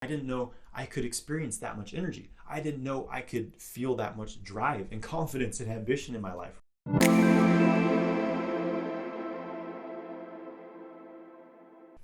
I didn't know I could experience that much energy. I didn't know I could feel that much drive and confidence and ambition in my life.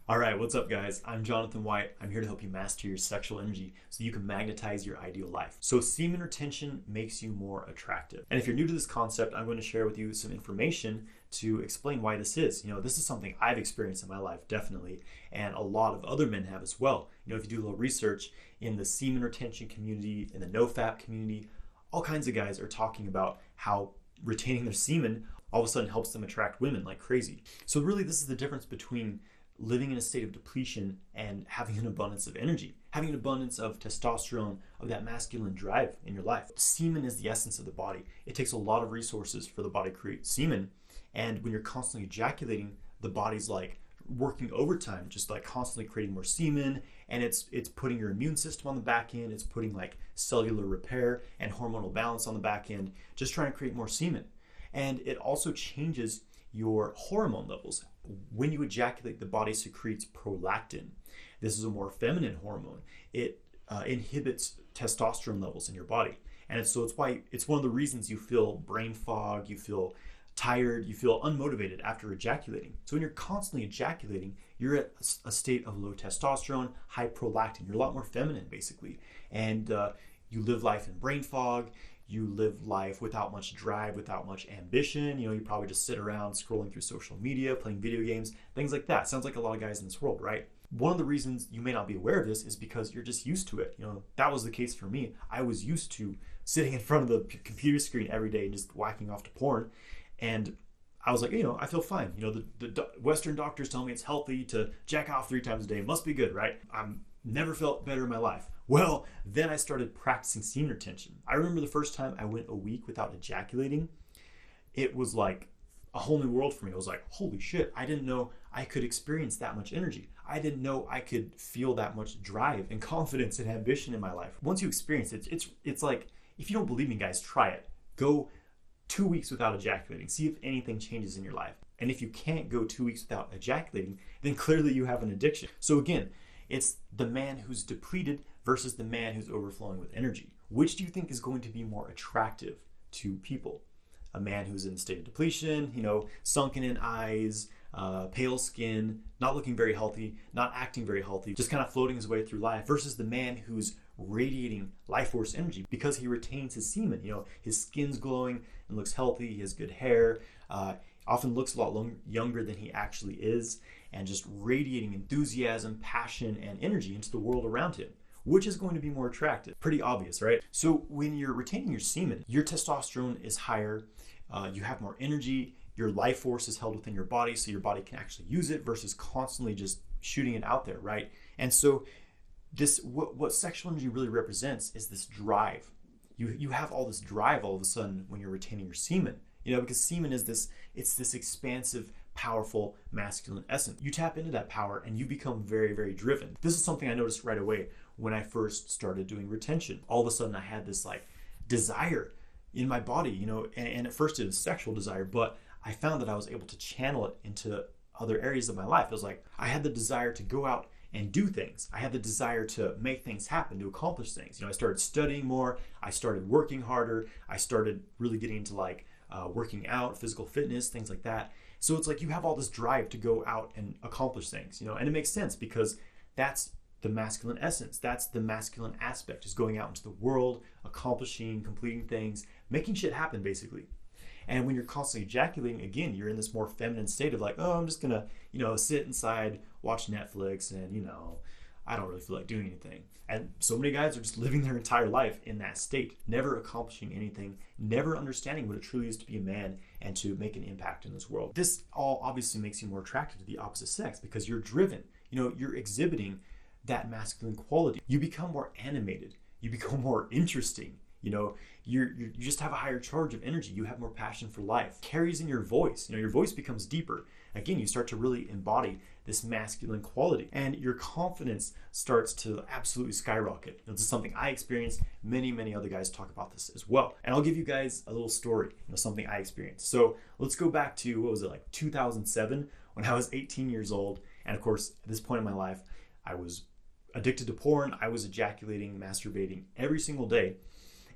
All right, what's up, guys? I'm Jonathan White. I'm here to help you master your sexual energy so you can magnetize your ideal life. So semen retention makes you more attractive. And if you're new to this concept, I'm going to share with you some information to explain why this is. This is something I've experienced in my life, definitely, and a lot of other men have as well. If you do a little research in the semen retention community, in the NoFap community, all kinds of guys are talking about how retaining their semen all of a sudden helps them attract women like crazy. So really, this is the difference between living in a state of depletion and having an abundance of energy, having an abundance of testosterone, of that masculine drive in your life. Semen is the essence of the body. It takes a lot of resources for the body to create semen. And when you're constantly ejaculating, the body's like working overtime, just like constantly creating more semen. And it's putting your immune system on the back end. It's putting like cellular repair and hormonal balance on the back end, just trying to create more semen. And it also changes your hormone levels. When you ejaculate, the body secretes prolactin. This is a more feminine hormone. It inhibits testosterone levels in your body. And it's one of the reasons you feel brain fog, you feel tired, you feel unmotivated after ejaculating. So when you're constantly ejaculating, you're at a state of low testosterone, high prolactin. You're a lot more feminine, basically. And you live life in brain fog. You live life without much drive, without much ambition. You probably just sit around scrolling through social media, playing video games, things like that. Sounds like a lot of guys in this world, right? One of the reasons you may not be aware of this is because you're just used to it. That was the case for me. I was used to sitting in front of the computer screen every day and just whacking off to porn. And I was like, I feel fine. The Western doctors tell me it's healthy to jack off 3 times a day. It must be good, right? I'm never felt better in my life. Well, then I started practicing semen retention. I remember the first time I went a week without ejaculating. It was like a whole new world for me. I was like, holy shit, I didn't know I could experience that much energy. I didn't know I could feel that much drive and confidence and ambition in my life. Once you experience it, it's like, if you don't believe me, guys, try it. Go 2 weeks without ejaculating. See if anything changes in your life. And if you can't go 2 weeks without ejaculating, then clearly you have an addiction. So again, it's the man who's depleted versus the man who's overflowing with energy. Which do you think is going to be more attractive to people? A man who's in a state of depletion, sunken in eyes, pale skin, not looking very healthy, not acting very healthy, just kind of floating his way through life, versus the man who's radiating life force energy because he retains his semen. His skin's glowing and looks healthy, he has good hair, often looks a lot younger than he actually is, and just radiating enthusiasm, passion, and energy into the world around him. Which is going to be more attractive? Pretty obvious, right? So when you're retaining your semen, your testosterone is higher, you have more energy, your life force is held within your body, so your body can actually use it versus constantly just shooting it out there, right? And so what sexual energy really represents is this drive. You have all this drive all of a sudden when you're retaining your semen, because semen is this expansive, powerful masculine essence. You tap into that power and you become very, very driven. This is something I noticed right away when I first started doing retention. All of a sudden I had this like desire in my body, and at first it was sexual desire, but I found that I was able to channel it into other areas of my life. It was like I had the desire to go out and do things. I had the desire to make things happen, to accomplish things. I started studying more. I started working harder. I started really getting into working out, physical fitness, things like that. So it's like you have all this drive to go out and accomplish things, and it makes sense because that's the masculine essence. That's the masculine aspect, is going out into the world, accomplishing, completing things, making shit happen, basically. And when you're constantly ejaculating, again, you're in this more feminine state of like, oh, I'm just gonna, sit inside, watch Netflix, and I don't really feel like doing anything. And so many guys are just living their entire life in that state, never accomplishing anything, never understanding what it truly is to be a man and to make an impact in this world. This all obviously makes you more attracted to the opposite sex because you're driven. You're exhibiting that masculine quality. You become more animated. You become more interesting. You just have a higher charge of energy. You have more passion for life. Carries in your voice. Your voice becomes deeper. Again, you start to really embody this masculine quality, and your confidence starts to absolutely skyrocket. This is something I experienced. Many other guys talk about this as well. And I'll give you guys a little story, something I experienced. So let's go back to, 2007, when I was 18 years old. And of course, at this point in my life, I was addicted to porn. I was ejaculating, masturbating every single day.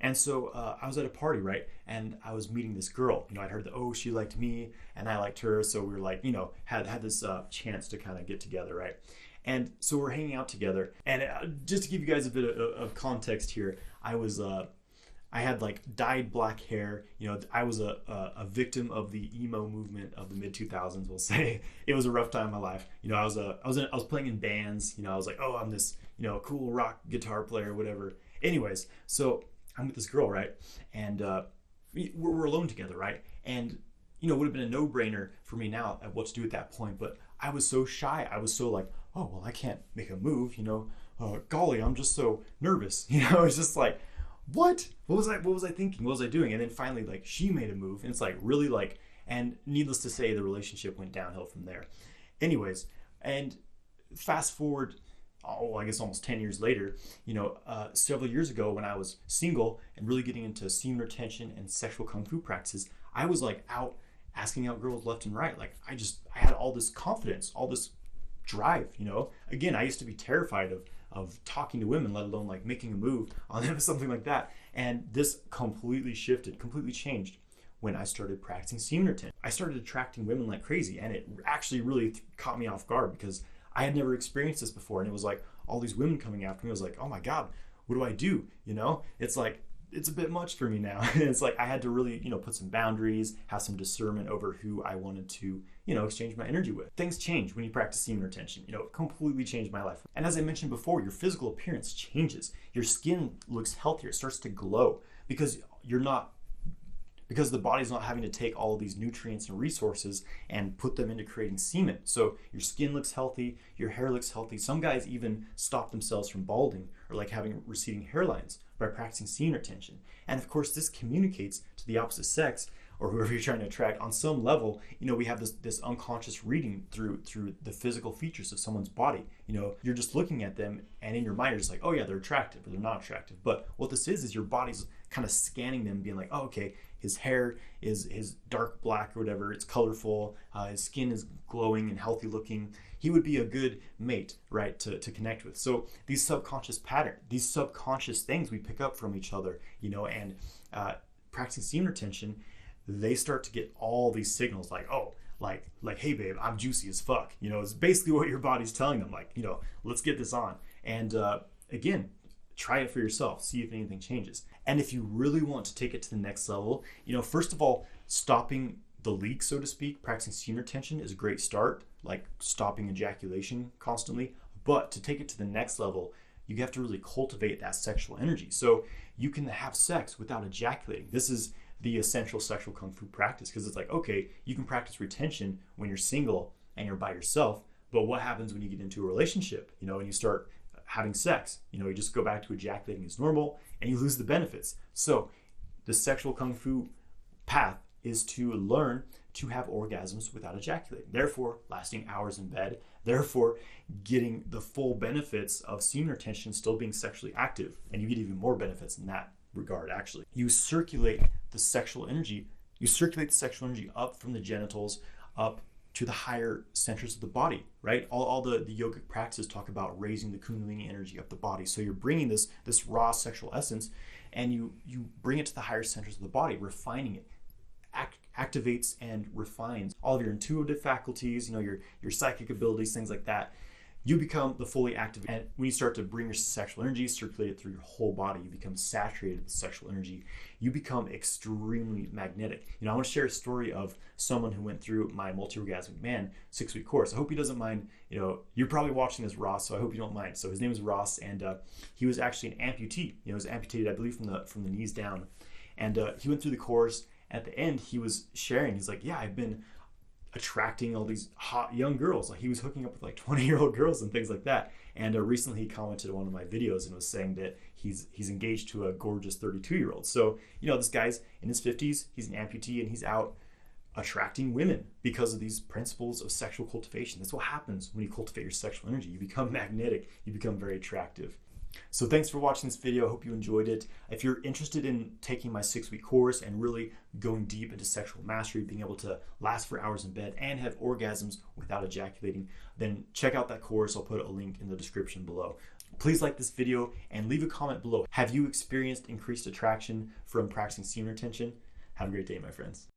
And so I was at a party, right? And I was meeting this girl. I'd heard that, oh, she liked me and I liked her. So we were like, had this chance to kind of get together, right? And so we're hanging out together. And just to give you guys a bit of context here, I had like dyed black hair. I was a victim of the emo movement of the mid 2000s. We'll say it was a rough time in my life. I was playing in bands. I was like, oh, I'm this cool rock guitar player, whatever. Anyways, so I'm with this girl, right? And we're alone together, right? And it would have been a no-brainer for me now at what to do at that point, but I was so shy. I was so like, oh well, I can't make a move. Golly, I'm just so nervous. It's just like, what was I thinking? What was I doing? And then finally, like, she made a move, and it's like really like, and needless to say, the relationship went downhill from there. Anyways, and fast forward, I guess almost 10 years later, several years ago when I was single and really getting into semen retention and sexual kung fu practices, I was like out asking out girls left and right. Like I had all this confidence, all this drive, Again, I used to be terrified of talking to women, let alone like making a move on them or something like that. And this completely shifted, completely changed when I started practicing semen retention. I started attracting women like crazy, and it actually really caught me off guard because I had never experienced this before. And it was like all these women coming after me. I was like, oh my God, what do I do? It's like, it's a bit much for me now. It's like I had to really, put some boundaries, have some discernment over who I wanted to, exchange my energy with. Things change when you practice semen retention. It completely changed my life. And as I mentioned before, your physical appearance changes. Your skin looks healthier. It starts to glow because the body's not having to take all of these nutrients and resources and put them into creating semen. So your skin looks healthy, your hair looks healthy. Some guys even stop themselves from balding or like having receding hairlines by practicing semen retention. And of course, this communicates to the opposite sex or whoever you're trying to attract on some level. We have this unconscious reading through the physical features of someone's body. You're just looking at them and in your mind, you're just like, oh yeah, they're attractive or they're not attractive. But what this is your body's kind of scanning them, being like, oh, okay, his hair is dark black or whatever, it's colorful, his skin is glowing and healthy looking. He would be a good mate, right, to connect with. So these subconscious patterns, these subconscious things we pick up from each other, and practicing semen retention, they start to get all these signals like, oh, like, hey babe, I'm juicy as fuck. It's basically what your body's telling them, like, let's get this on. And again, try it for yourself, see if anything changes. And if you really want to take it to the next level, first of all, stopping the leak, so to speak, practicing semen retention is a great start, like stopping ejaculation constantly. But to take it to the next level, you have to really cultivate that sexual energy. So you can have sex without ejaculating. This is the essential sexual kung fu practice, because it's like, okay, you can practice retention when you're single and you're by yourself, but what happens when you get into a relationship, and you start having sex? You just go back to ejaculating as normal and you lose the benefits. So the sexual kung fu path is to learn to have orgasms without ejaculating, therefore lasting hours in bed, therefore getting the full benefits of semen retention, still being sexually active. And you get even more benefits in that regard. Actually, you circulate the sexual energy up from the genitals up to the higher centers of the body, right? All the yogic practices talk about raising the kundalini energy up the body. So you're bringing this raw sexual essence and you bring it to the higher centers of the body, refining it, activates and refines all of your intuitive faculties, your psychic abilities, things like that. You become the fully active, and when you start to bring your sexual energy, circulate it through your whole body, you become saturated with sexual energy. You become extremely magnetic. I want to share a story of someone who went through my Multi-orgasmic Man 6-week course. I hope he doesn't mind. You're probably watching this, Ross, so I hope you don't mind. So his name is Ross, and he was actually an amputee. He was amputated, I believe, from the knees down. And he went through the course. At the end, he was sharing. He's like, yeah, I've been attracting all these hot young girls. Like he was hooking up with like 20-year-old girls and things like that. And recently he commented on one of my videos and was saying that he's engaged to a gorgeous 32-year-old. So, this guy's in his 50s, he's an amputee, and he's out attracting women because of these principles of sexual cultivation. That's what happens when you cultivate your sexual energy. You become magnetic, you become very attractive. So thanks for watching this video. I hope you enjoyed it. If you're interested in taking my 6-week course and really going deep into sexual mastery, being able to last for hours in bed and have orgasms without ejaculating, then check out that course. I'll put a link in the description below. Please like this video and leave a comment below. Have you experienced increased attraction from practicing semen retention? Have a great day, my friends.